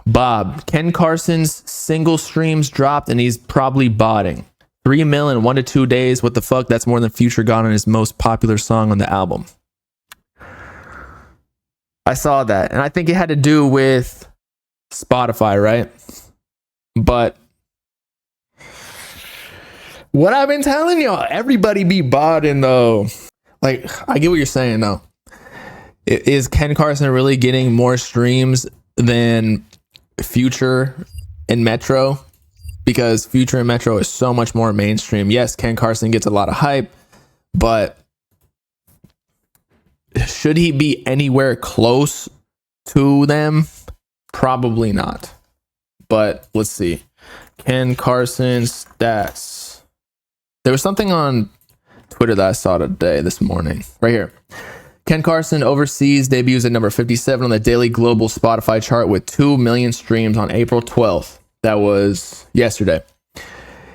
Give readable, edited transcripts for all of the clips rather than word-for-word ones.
Bob, Ken Carson's single streams dropped and he's probably botting 3 mil in 1 to 2 days. What the fuck? That's more than Future got on his most popular song on the album. I saw that, and I think it had to do with Spotify, right? But what I've been telling y'all, everybody be botting though. Like, I get what you're saying though. Is Ken Carson really getting more streams than Future and Metro? Because Future and Metro is so much more mainstream. Yes, Ken Carson gets a lot of hype, but should he be anywhere close to them? Probably not. But let's see. Ken Carson stats. There was something on Twitter that I saw today, this morning. Right here. Ken Carson overseas debuts at number 57 on the daily global Spotify chart with 2 million streams on April 12th. That was yesterday.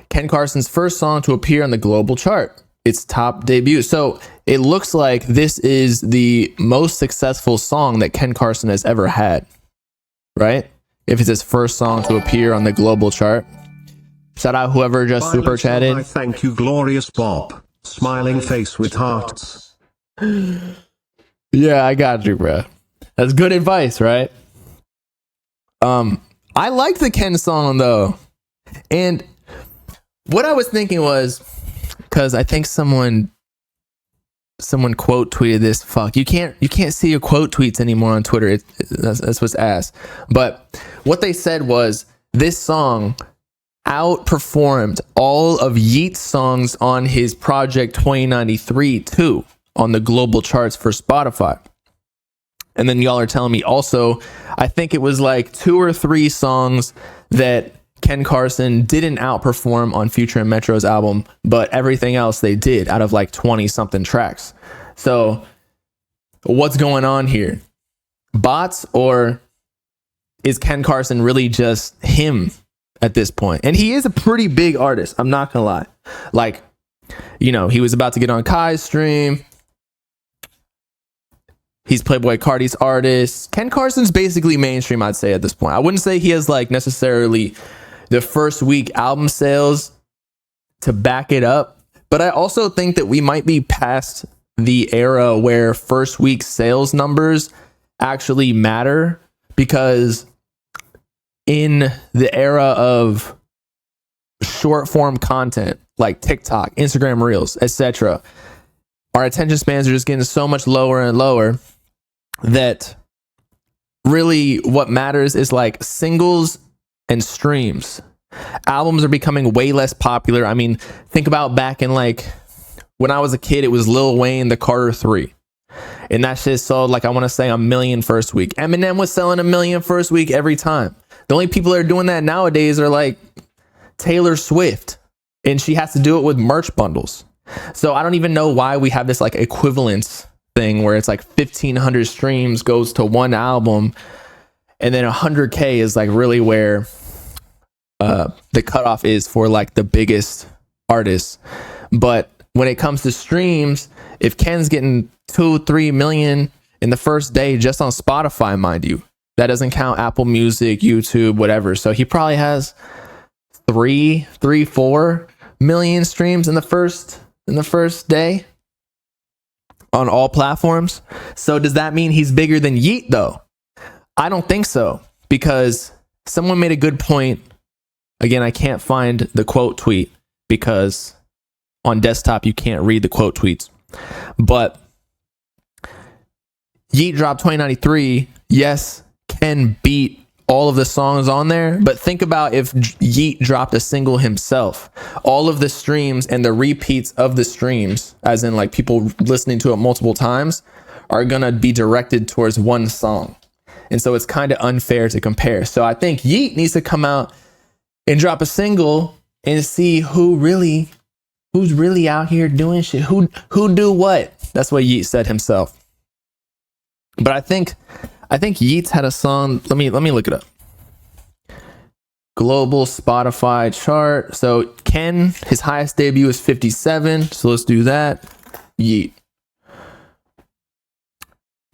Ken Carson's first song to appear on the global chart. Its top debut. So it looks like this is the most successful song that Ken Carson has ever had, right? If it's his first song to appear on the global chart. Shout out whoever just super chatted. Thank you, glorious Bob. Smiling face with hearts. Yeah, I got you, bro. That's good advice, right? I like the Ken song though, and what I was thinking was, because I think someone quote tweeted this. Fuck, you can't see your quote tweets anymore on Twitter. That's what's ass. But what they said was this song outperformed all of Yeat's songs on his Project 2093 too on the global charts for Spotify. And then y'all are telling me also, I think it was like 2 or 3 songs that Ken Carson didn't outperform on Future and Metro's album, but everything else they did out of like 20 something tracks. So what's going on here? Bots, or is Ken Carson really just him at this point? And he is a pretty big artist. I'm not gonna lie. Like, you know, he was about to get on Kai's stream. He's Playboy Cardi's artist. Ken Carson's basically mainstream, I'd say, at this point. I wouldn't say he has like necessarily the first week album sales to back it up, but I also think that we might be past the era where first week sales numbers actually matter, because in the era of short form content like TikTok, Instagram Reels, etc., our attention spans are just getting so much lower and lower that really what matters is like singles and streams. Albums are becoming way less popular. I mean, think about back in like when I was a kid, it was Lil Wayne, the Carter 3. And that shit sold like, I want to say, 1 million first week. Eminem was selling 1 million first week every time. The only people that are doing that nowadays are like Taylor Swift, and she has to do it with merch bundles. So I don't even know why we have this like equivalence thing where it's like 1,500 streams goes to one album, and then 100K is like really where the cutoff is for like the biggest artists. But when it comes to streams, if Ken's getting 2-3 million in the first day just on Spotify, mind you, that doesn't count Apple Music, YouTube, whatever. So he probably has 3-4 million streams in the first day on all platforms. So does that mean he's bigger than Yeat though? I don't think so, because someone made a good point. Again, I can't find the quote tweet because on desktop you can't read the quote tweets. But Yeat dropped 2093. Yes, Ken beat all of the songs on there, but think about if Yeat dropped a single himself. All of the streams and the repeats of the streams, as in like people listening to it multiple times, are gonna be directed towards one song. And so it's kind of unfair to compare. So I think Yeat needs to come out and drop a single and see who's really out here doing shit. Who do what? That's what Yeat said himself. But I think Yeat's had a song. Let me look it up. Global Spotify chart. So Ken, his highest debut is 57. So let's do that. Yeat.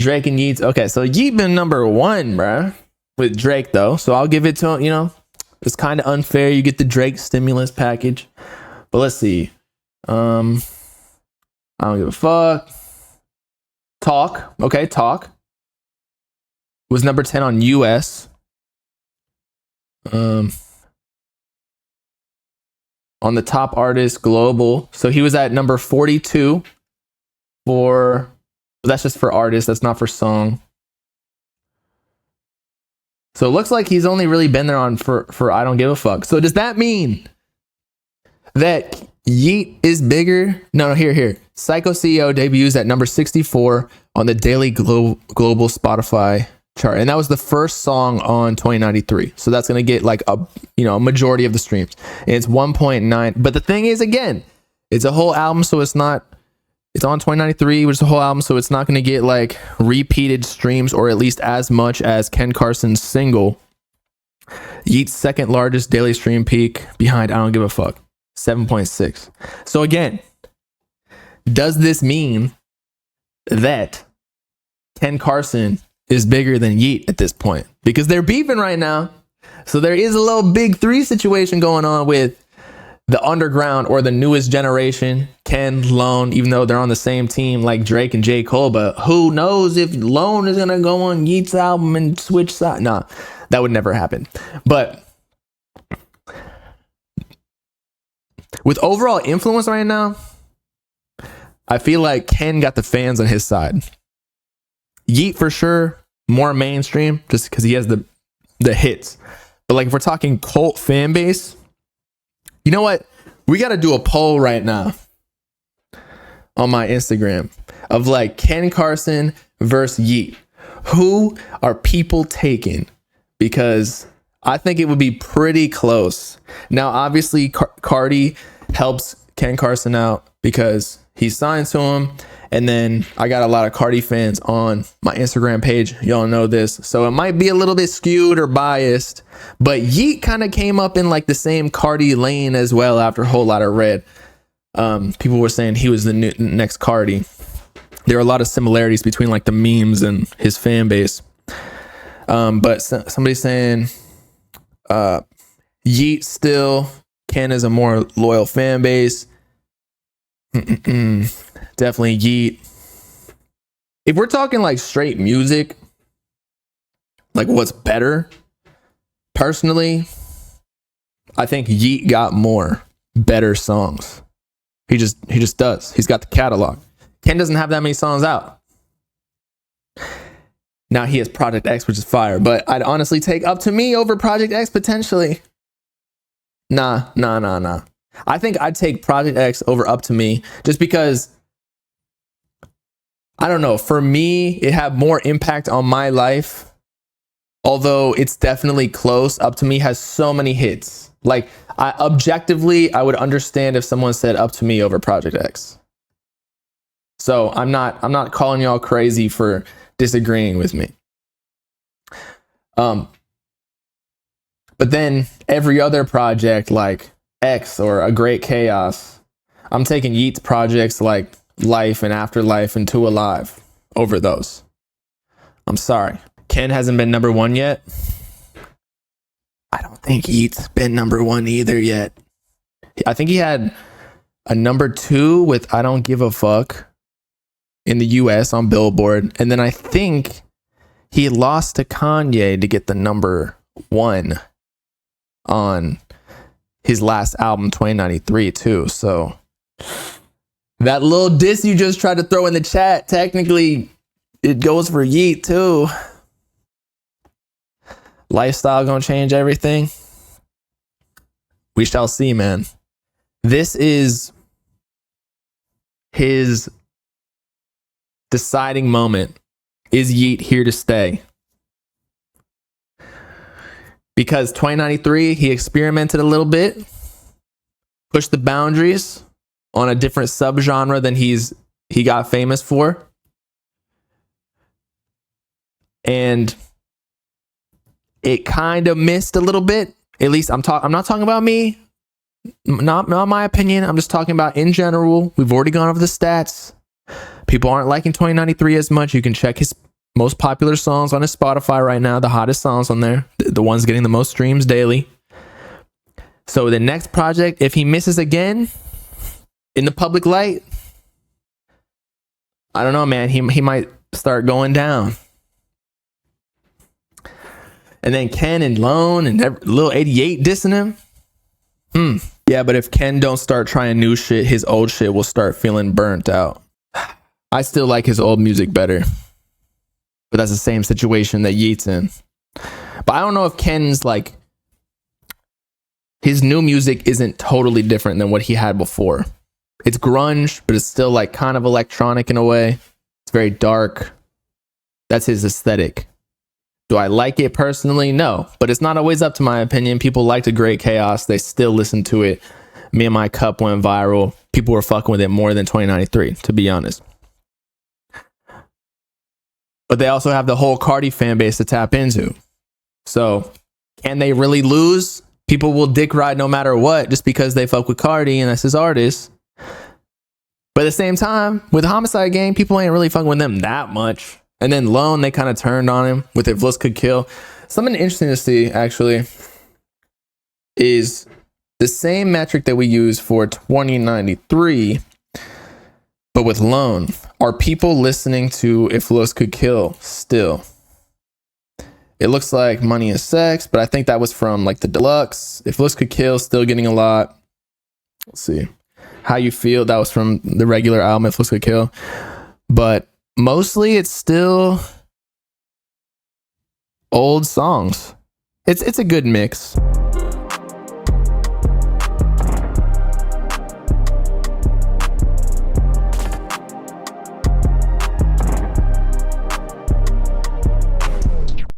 Drake and Yeats. Okay, so Yeat been number 1, bruh. with Drake though, so I'll give it to him. You know, it's kind of unfair. You get the Drake stimulus package, but let's see. I don't give a fuck. Talk, okay, Talk was number 10 on US. On the top artist global, so he was at number 42 for. That's just for artists. That's not for song. So it looks like he's only really been there on for I Don't Give a Fuck. So does that mean that Yeat is bigger? No, here. Psycho CEO debuts at number 64 on the daily global Spotify chart. And that was the first song on 2093. So that's going to get like a majority of the streams. And it's 1.9. But the thing is, again, it's a whole album. So it's on 2093, which is a whole album. So it's not going to get like repeated streams, or at least as much as Ken Carson's single. Yeat's second largest daily stream peak behind I Don't Give a Fuck, 7.6. So again, does this mean that Ken Carson is bigger than Yeat at this point? Because they're beefing right now. So there is a little big three situation going on with the underground or the newest generation, Ken, Lone, even though they're on the same team like Drake and J. Cole. But who knows if Lone is going to go on Yeat's album and switch sides? Nah, that would never happen. But with overall influence right now, I feel like Ken got the fans on his side. Yeat for sure, more mainstream just because he has the hits. But like if we're talking cult fan base, you know what? We got to do a poll right now on my Instagram of like Ken Carson versus Yeat. Who are people taking? Because I think it would be pretty close. Now, obviously, Cardi helps Ken Carson out because he's signed to him. And then I got a lot of Cardi fans on my Instagram page. Y'all know this. So it might be a little bit skewed or biased. But Yeat kind of came up in like the same Cardi lane as well after a whole lot of red. People were saying he was the next Cardi. There are a lot of similarities between like the memes and his fan base. But somebody's saying Yeat still. Ken is a more loyal fan base. Definitely Yeat. If we're talking like straight music, like what's better, personally, I think Yeat got more better songs. He just does. He's got the catalog. Ken doesn't have that many songs out. Now he has Project X, which is fire, but I'd honestly take Up to Me over Project X potentially. Nah. I think I'd take Project X over Up to Me just because, I don't know, for me, it had more impact on my life. Although it's definitely close. Up to Me has so many hits. Like, objectively, I would understand if someone said Up to Me over Project X. So I'm not calling y'all crazy for disagreeing with me. But then every other project like X or A Great Chaos, I'm taking Yeat's projects like Life and Afterlife and Two Alive over those. I'm sorry. Ken hasn't been number one yet. I don't think Yeat's been number one either yet. I think he had a number 2 with I Don't Give a Fuck in the US on Billboard. And then I think he lost to Kanye to get the number 1 on his last album, 2093 too. So that little diss you just tried to throw in the chat, technically it goes for Yeat too. Lifestyle gonna change everything. We shall see, man. This is his deciding moment. Is Yeat here to stay? Because 2093, he experimented a little bit, pushed the boundaries on a different subgenre than he got famous for. And it kind of missed a little bit. At least I'm not talking about me. Not my opinion. I'm just talking about in general. We've already gone over the stats. People aren't liking 2093 as much. You can check his most popular songs on his Spotify right now, the hottest songs on there, the ones getting the most streams daily. So the next project, if he misses again in the public light, I don't know, man. He might start going down. And then Ken and Lone and Lil 88 dissing him. Yeah, but if Ken don't start trying new shit, his old shit will start feeling burnt out. I still like his old music better. But that's the same situation that Yeat's in. But I don't know if Ken's like, his new music isn't totally different than what he had before. It's grunge, but it's still like kind of electronic in a way. It's very dark. That's his aesthetic. Do I like it personally? No, but it's not always up to my opinion. People like the Great Chaos. They still listen to it. Me and My Cup went viral. People were fucking with it more than 2093, to be honest. But they also have the whole Cardi fan base to tap into. So can they really lose? People will dick ride no matter what just because they fuck with Cardi and that's his artist. But at the same time, with Homicide Gang, people ain't really fucking with them that much. And then Lone, they kind of turned on him with If Looks Could Kill. Something interesting to see, actually, is the same metric that we use for 2093, but with Lone. Are people listening to If Looks Could Kill still? It looks like Money is Sex, but I think that was from like the deluxe. If Looks Could Kill, still getting a lot. Let's see. How You Feel, that was from the regular album, If Looks Could Kill. But mostly it's still old songs. It's a good mix.